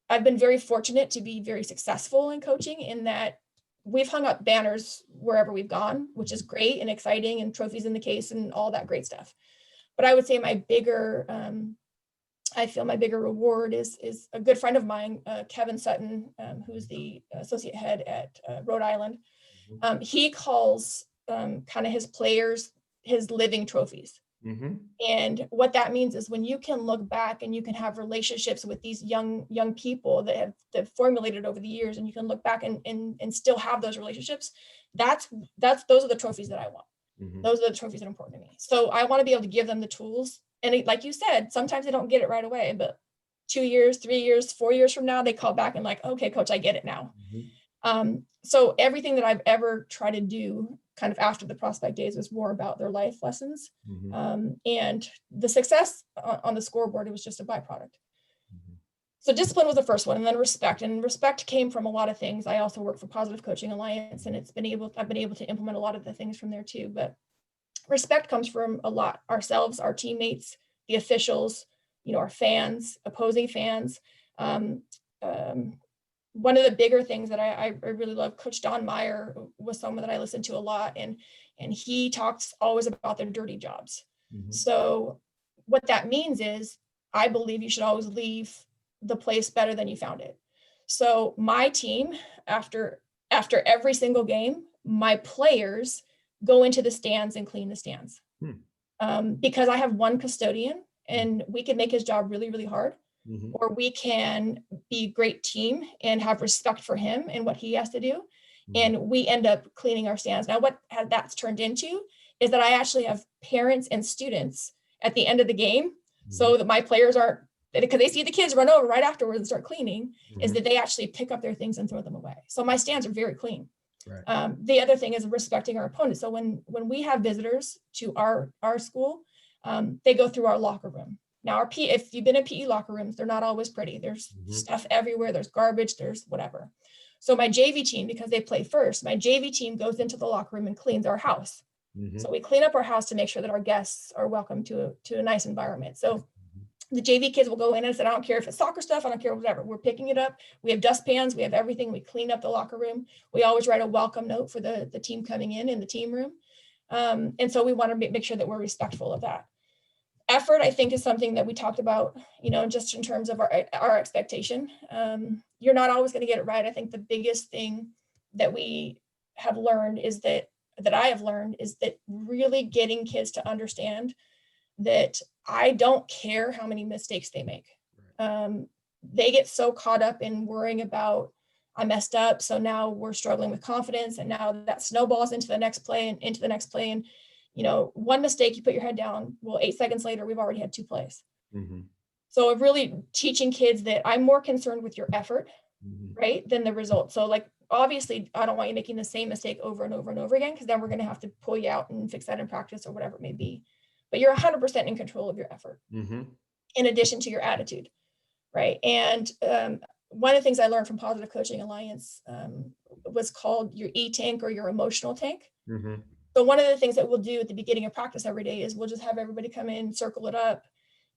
I've been very fortunate to be very successful in coaching, in that we've hung up banners wherever we've gone, which is great and exciting, and trophies in the case and all that great stuff. But I would say I feel my bigger reward is a good friend of mine, Kevin Sutton, who's the associate head at Rhode Island. He calls kind of his players his living trophies. And what that means is when you can look back and you can have relationships with these young people that have formulated over the years, and you can look back and still have those relationships, those are the trophies that I want. Those are the trophies that are important to me. So I want to be able to give them the tools. And like you said, sometimes they don't get it right away, but 2 years, 3 years, 4 years from now, they call back and like, okay, coach, I get it now. So everything that I've ever tried to do kind of after the prospect days was more about their life lessons. And the success on the scoreboard, it was just a byproduct. So discipline was the first one, and then respect. And respect came from a lot of things. I also work for Positive Coaching Alliance, and I've been able to implement a lot of the things from there too. But respect comes from a lot: ourselves, our teammates, the officials, our fans, opposing fans. One of the bigger things that I really love, Coach Don Meyer was someone that I listened to a lot, and he talks always about their dirty jobs. So what that means is, I believe you should always leave the place better than you found it. So my team, after every single game, my players go into the stands and clean the stands. Because I have one custodian, and we can make his job really, really hard. Or we can be a great team and have respect for him and what he has to do. And we end up cleaning our stands. Now, what that's turned into is that I actually have parents and students at the end of the game, so that my players aren't, because they see the kids run over right afterwards and start cleaning, is that they actually pick up their things and throw them away. So my stands are very clean. The other thing is respecting our opponents. So when we have visitors to our school, they go through our locker room. Now, if you've been in PE locker rooms, they're not always pretty. There's stuff everywhere. There's garbage. There's whatever. So my JV team, because they play first, my JV team goes into the locker room and cleans our house. So we clean up our house to make sure that our guests are welcome to a nice environment. So the JV kids will go in and say, I don't care if it's soccer stuff, I don't care whatever. We're picking it up. We have dustpans. We have everything. We clean up the locker room. We always write a welcome note for the team coming in the team room. And so we want to make sure that we're respectful of that. Effort, I think, is something that we talked about, just in terms of our expectation. You're not always going to get it right. I think the biggest thing that we have learned is that I have learned is that really getting kids to understand that I don't care how many mistakes they make. They get so caught up in worrying about, I messed up, so now we're struggling with confidence, and now that snowballs into the next play and into the next play. And one mistake, you put your head down, well, 8 seconds later, we've already had 2 plays. So really teaching kids that I'm more concerned with your effort, right, than the result. So like, obviously, I don't want you making the same mistake over and over and over again, because then we're going to have to pull you out and fix that in practice or whatever it may be. But you're 100% in control of your effort, in addition to your attitude, right? And one of the things I learned from Positive Coaching Alliance was called your E-tank, or your emotional tank. So one of the things that we'll do at the beginning of practice every day is we'll just have everybody come in, circle it up.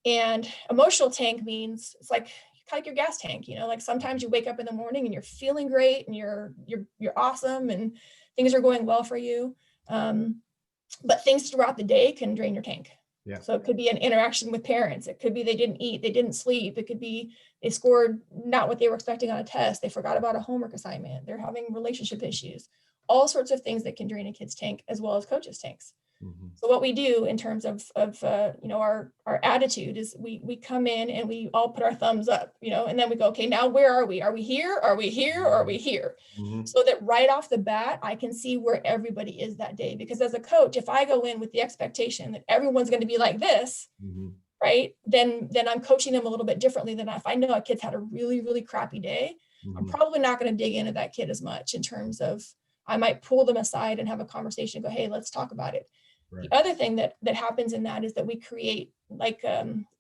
And emotional tank means it's like kind of your gas tank, you know, like sometimes you wake up in the morning and you're feeling great and you're awesome and things are going well for you. But things throughout the day can drain your tank. Yeah. So it could be an interaction with parents. It could be they didn't eat, they didn't sleep. It could be they scored not what they were expecting on a test. They forgot about a homework assignment. They're having relationship issues. All sorts of things that can drain a kid's tank as well as coaches' tanks. Mm-hmm. So what we do in terms of you know, our attitude is we come in and we all put our thumbs up, you know, and then we go, okay, now where are we? Are we here? Are we here? Or are we here? Mm-hmm. So that right off the bat, I can see where everybody is that day. Because as a coach, if I go in with the expectation that everyone's going to be like this, Mm-hmm. right, then I'm coaching them a little bit differently than if I know a kid's had a really, really crappy day. Mm-hmm. I'm probably not going to dig into that kid as much in terms of I might pull them aside and have a conversation and go, hey, let's talk about it. Right. The other thing that happens in that is that we create like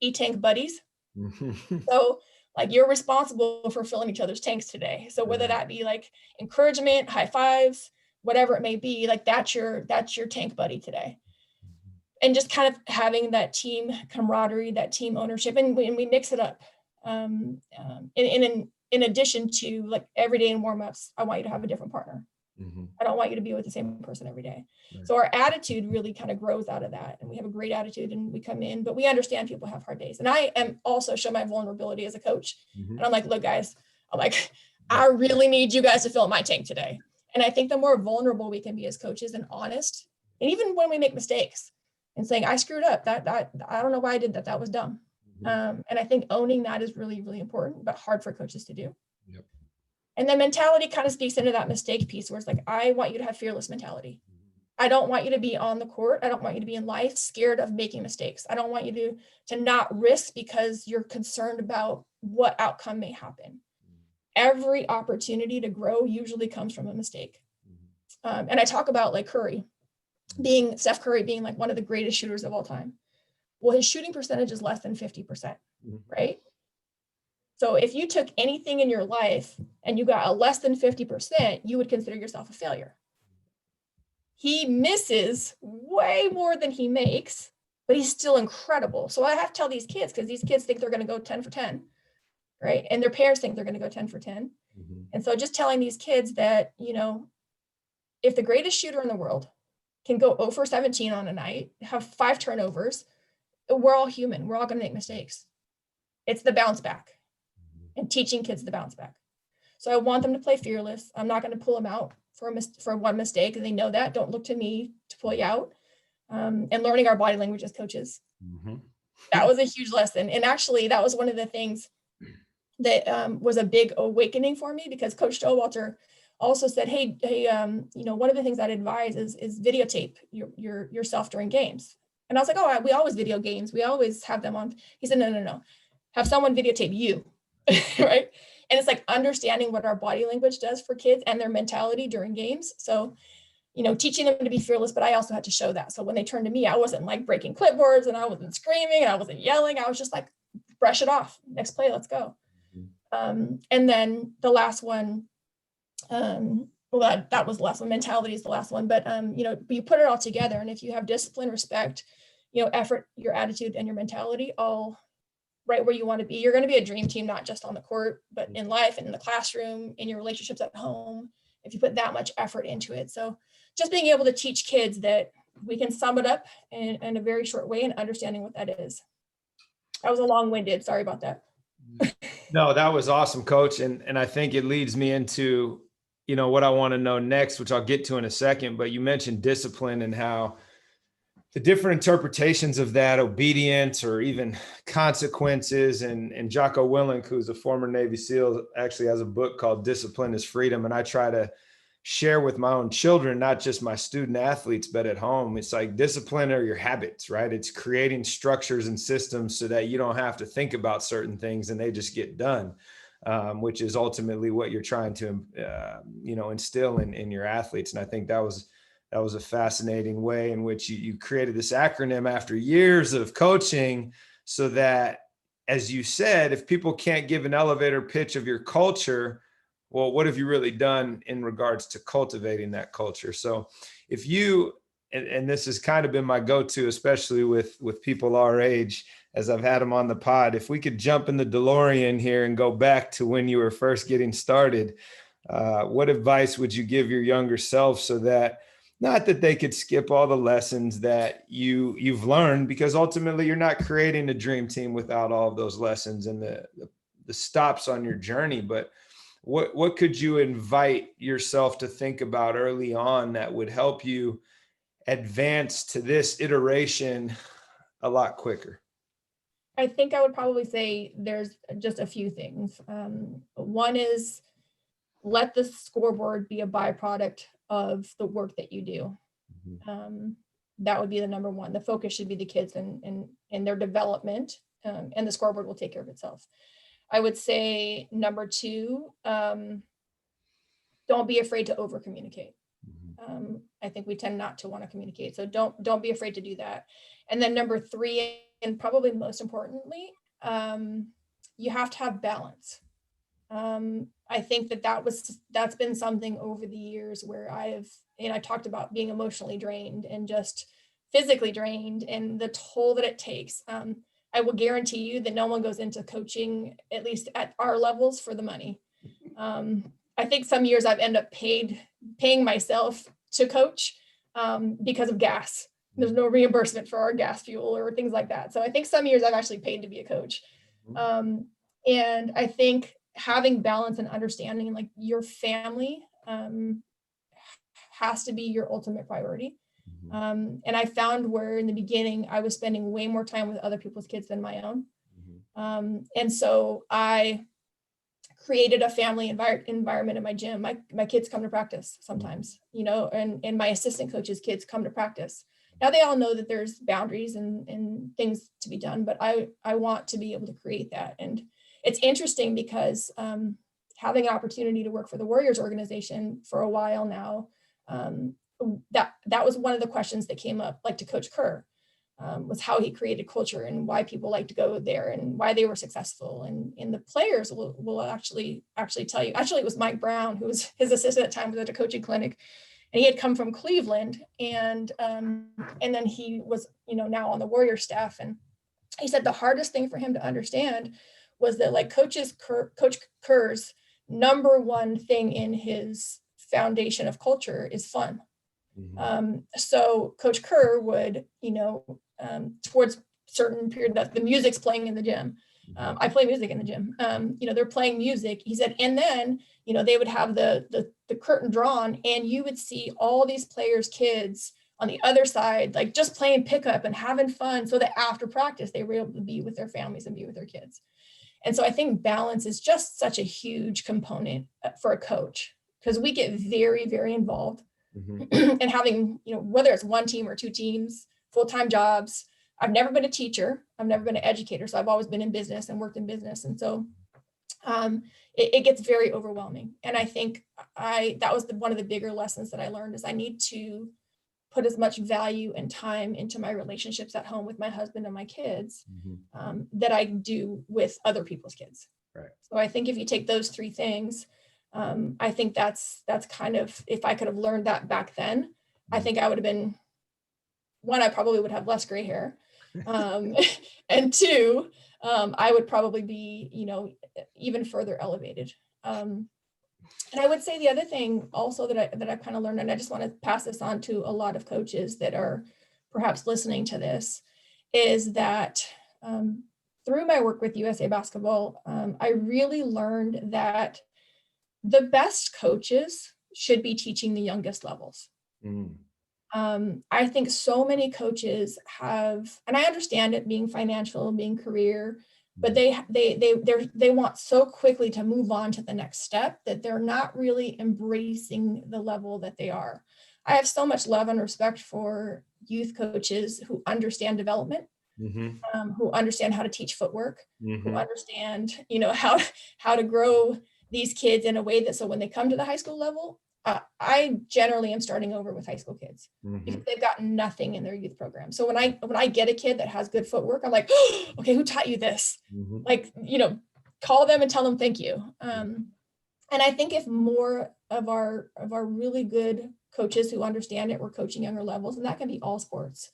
e-tank buddies. Mm-hmm. So like you're responsible for filling each other's tanks today. So whether that be like encouragement, high fives, whatever it may be, like that's your tank buddy today. And just kind of having that team camaraderie, that team ownership, and we mix it up. In addition to like every day in warmups, I want you to have a different partner. Mm-hmm. I don't want you to be with the same person every day. Right. So our attitude really kind of grows out of that. And we have a great attitude and we come in, but we understand people have hard days. And I am also show my vulnerability as a coach. Mm-hmm. And I'm like, look, guys, I really need you guys to fill my tank today. And I think the more vulnerable we can be as coaches and honest, and even when we make mistakes and saying, I screwed up, that I don't know why I did that. That was dumb. Mm-hmm. And I think owning that is really, really important, but hard for coaches to do. Yep. And then mentality kind of speaks into that mistake piece where it's like, I want you to have fearless mentality. I don't want you to be on the court. I don't want you to be in life scared of making mistakes. I don't want you to not risk because you're concerned about what outcome may happen. Every opportunity to grow usually comes from a mistake. And I talk about like Steph Curry being like one of the greatest shooters of all time. Well, his shooting percentage is less than 50%, right? So if you took anything in your life and you got a less than 50%, you would consider yourself a failure. He misses way more than he makes, but he's still incredible. So I have to tell these kids, because these kids think they're going to go 10 for 10, right? And their parents think they're going to go 10 for 10. Mm-hmm. And so just telling these kids that, you know, if the greatest shooter in the world can go 0 for 17 on a night, have 5 turnovers, we're all human. We're all going to make mistakes. It's the bounce back. And teaching kids the bounce back. So I want them to play fearless. I'm not going to pull them out for one mistake, and they know that. Don't look to me to pull you out. And learning our body language as coaches. Mm-hmm. That was a huge lesson. And actually, that was one of the things that was a big awakening for me, because Coach Stowalter also said, hey, you know, one of the things I'd advise is videotape yourself during games. And I was like, oh, we always video games. We always have them on. He said, no. Have someone videotape you. Right. And it's like understanding what our body language does for kids and their mentality during games. So, you know, teaching them to be fearless, but I also had to show that. So when they turned to me, I wasn't like breaking clipboards and I wasn't screaming and I wasn't yelling. I was just like, brush it off. Next play, let's go. Mm-hmm. And then the last one, well, that was the last one. Mentality is the last one, but you know, you put it all together. And if you have discipline, respect, you know, effort, your attitude and your mentality all right where you want to be, you're going to be a dream team, not just on the court, but in life and in the classroom, in your relationships at home, if you put that much effort into it. So just being able to teach kids that we can sum it up in a very short way and understanding what that is. That was a long-winded, sorry about that. No, that was awesome, Coach. And I think it leads me into, you know, what I want to know next, which I'll get to in a second, but you mentioned discipline and how the different interpretations of that, obedience or even consequences. And Jocko Willink, who's a former Navy SEAL, actually has a book called Discipline is Freedom. And I try to share with my own children, not just my student athletes, but at home. It's like discipline are your habits, right? It's creating structures and systems so that you don't have to think about certain things and they just get done, which is ultimately what you're trying to, you know, instill in your athletes. And I think that was a fascinating way in which you created this acronym after years of coaching so that, as you said, if people can't give an elevator pitch of your culture, well, what have you really done in regards to cultivating that culture? So if you, and this has kind of been my go-to, especially with people our age, as I've had them on the pod. If we could jump in the DeLorean here and go back to when you were first getting started, what advice would you give your younger self, so that not that they could skip all the lessons that you've learned, because ultimately you're not creating a dream team without all of those lessons and the stops on your journey, but what could you invite yourself to think about early on that would help you advance to this iteration a lot quicker? I think I would probably say there's just a few things. One is, let the scoreboard be a byproduct of the work that you do. That would be the number one. The focus should be the kids and their development, and the scoreboard will take care of itself. I would say number two, don't be afraid to over communicate. I think we tend not to want to communicate, so don't be afraid to do that. And then number three, and probably most importantly, you have to have balance. I think that's been something over the years where I talked about being emotionally drained and just physically drained and the toll that it takes. I will guarantee you that no one goes into coaching, at least at our levels, for the money. I think some years I've ended up paying myself to coach because of gas. There's no reimbursement for our gas fuel or things like that. So I think some years I've actually paid to be a coach. And I think having balance and understanding, like, your family has to be your ultimate priority. And I found where in the beginning I was spending way more time with other people's kids than my own. And so I created a family environment in my gym. My kids come to practice sometimes, and my assistant coaches' kids come to practice. Now they all know that there's boundaries and things to be done, but I want to be able to create that. And it's interesting because having an opportunity to work for the Warriors organization for a while now, that was one of the questions that came up, like, to Coach Kerr, was how he created culture and why people like to go there and why they were successful. And the players will actually tell you. Actually, it was Mike Brown, who was his assistant at the time, was at a coaching clinic, and he had come from Cleveland, and then he was, now on the Warrior staff. And he said the hardest thing for him to understand was that, like, Coach Kerr's number one thing in his foundation of culture is fun. So Coach Kerr would, towards certain period that the music's playing in the gym. I play music in the gym. They're playing music. He said, and then, they would have the curtain drawn, and you would see all these players' kids on the other side, like, just playing pickup and having fun, so that after practice they were able to be with their families and be with their kids. And so I think balance is just such a huge component for a coach, because we get very, very involved and having, whether it's one team or two teams, full-time jobs. I've never been a teacher. I've never been an educator. So I've always been in business and worked in business. And so it gets very overwhelming. And I think that was one of the bigger lessons that I learned, is I need to put as much value and time into my relationships at home with my husband and my kids that I do with other people's kids. Right. So I think if you take those three things, I think that's kind of, if I could have learned that back then, I think I would have been, one, I probably would have less gray hair. And two, I would probably be, even further elevated. And I would say the other thing also that I kind of learned, and I just want to pass this on to a lot of coaches that are perhaps listening to this, is that through my work with USA Basketball, I really learned that the best coaches should be teaching the youngest levels. I think so many coaches have, and I understand it being financial, being career, but they want so quickly to move on to the next step that they're not really embracing the level that they are. I have so much love and respect for youth coaches who understand development, who understand how to teach footwork, who understand, how to grow these kids in a way that, so when they come to the high school level, I generally am starting over with high school kids because they've got nothing in their youth program. So when I get a kid that has good footwork, I'm like, oh, okay, who taught you this? Like, call them and tell them thank you. And I think if more of our really good coaches who understand it. We're coaching younger levels, and that can be all sports.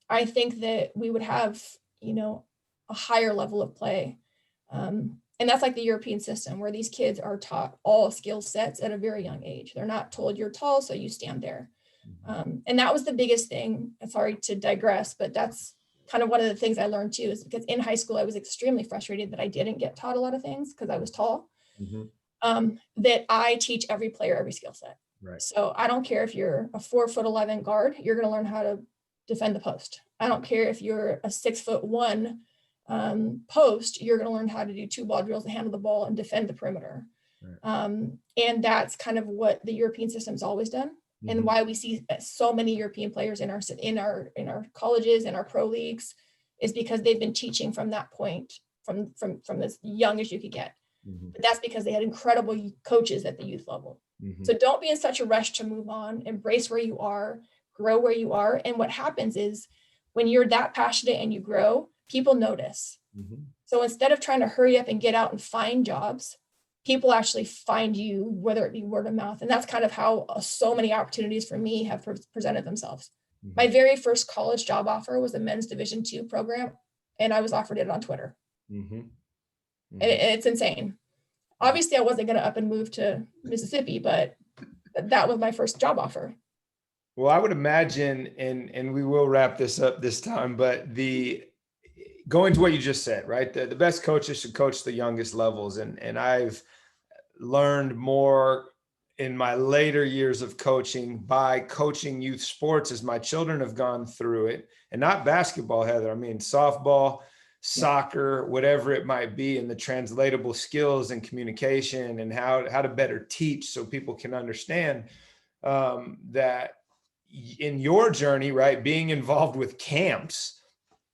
I think that we would have, a higher level of play. And that's like the European system, where these kids are taught all skill sets at a very young age. They're not told you're tall, so you stand there. And that was the biggest thing. Sorry to digress, but that's kind of one of the things I learned too, is because in high school, I was extremely frustrated that I didn't get taught a lot of things because I was tall. That I teach every player every skill set. Right. So I don't care if you're a 4'11" guard, you're going to learn how to defend the post. I don't care if you're a 6'1" post, you're going to learn how to do 2-ball drills and handle the ball and defend the perimeter. Right. And that's kind of what the European system's always done, and why we see so many European players in our colleges and our pro leagues, is because they've been teaching from that point, from as young as you could get. But that's because they had incredible coaches at the youth level. So don't be in such a rush to move on. Embrace where you are, grow where you are. And what happens is, when you're that passionate and you grow, people notice. So instead of trying to hurry up and get out and find jobs, people actually find you, whether it be word of mouth. And that's kind of how so many opportunities for me have presented themselves. My very first college job offer was a men's Division II program, and I was offered it on Twitter. It's insane. Obviously, I wasn't going to up and move to Mississippi, but that was my first job offer. Well, I would imagine, and we will wrap this up this time, but going to what you just said, right? The best coaches should coach the youngest levels. And I've learned more in my later years of coaching by coaching youth sports as my children have gone through it. And not basketball, Heather. I mean, softball, soccer, whatever it might be, and the translatable skills and communication and how to better teach so people can understand that in your journey, right, being involved with camps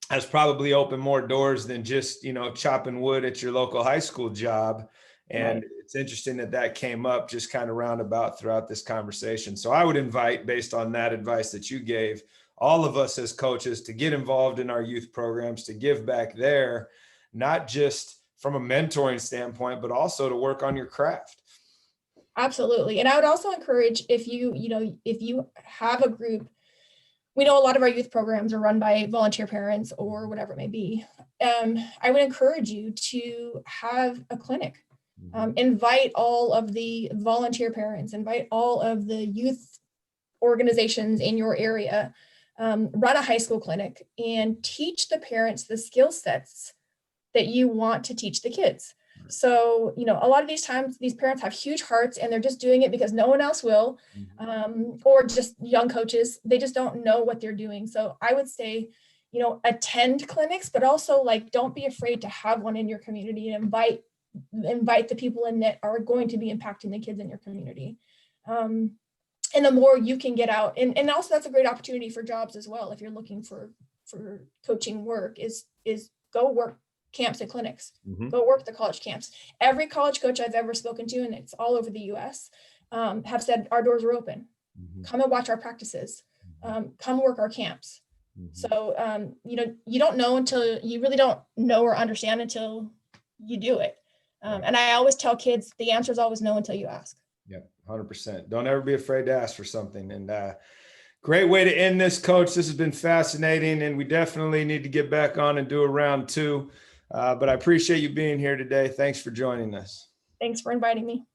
has probably opened more doors than just, chopping wood at your local high school job. And it's interesting that came up just kind of roundabout throughout this conversation. So I would invite, based on that advice that you gave, all of us as coaches to get involved in our youth programs, to give back there, not just from a mentoring standpoint, but also to work on your craft. Absolutely. And I would also encourage, if you have a group, we know a lot of our youth programs are run by volunteer parents or whatever it may be. I would encourage you to have a clinic. Invite all of the volunteer parents, invite all of the youth organizations in your area, run a high school clinic, and teach the parents the skill sets that you want to teach the kids. So, a lot of these times, these parents have huge hearts and they're just doing it because no one else will, or just young coaches, they just don't know what they're doing. So I would say, attend clinics, but also don't be afraid to have one in your community, and invite the people in that are going to be impacting the kids in your community. And the more you can get out, and also that's a great opportunity for jobs as well. If you're looking for coaching work, is go work camps and clinics, go work the college camps. Every college coach I've ever spoken to, and it's all over the US, have said our doors are open. Come and watch our practices. Come work our camps. So, you don't know until you really don't know or understand until you do it. And I always tell kids, the answer is always no until you ask. Yep, 100%. Don't ever be afraid to ask for something. And great way to end this, Coach. This has been fascinating, and we definitely need to get back on and do a round two. But I appreciate you being here today. Thanks for joining us. Thanks for inviting me.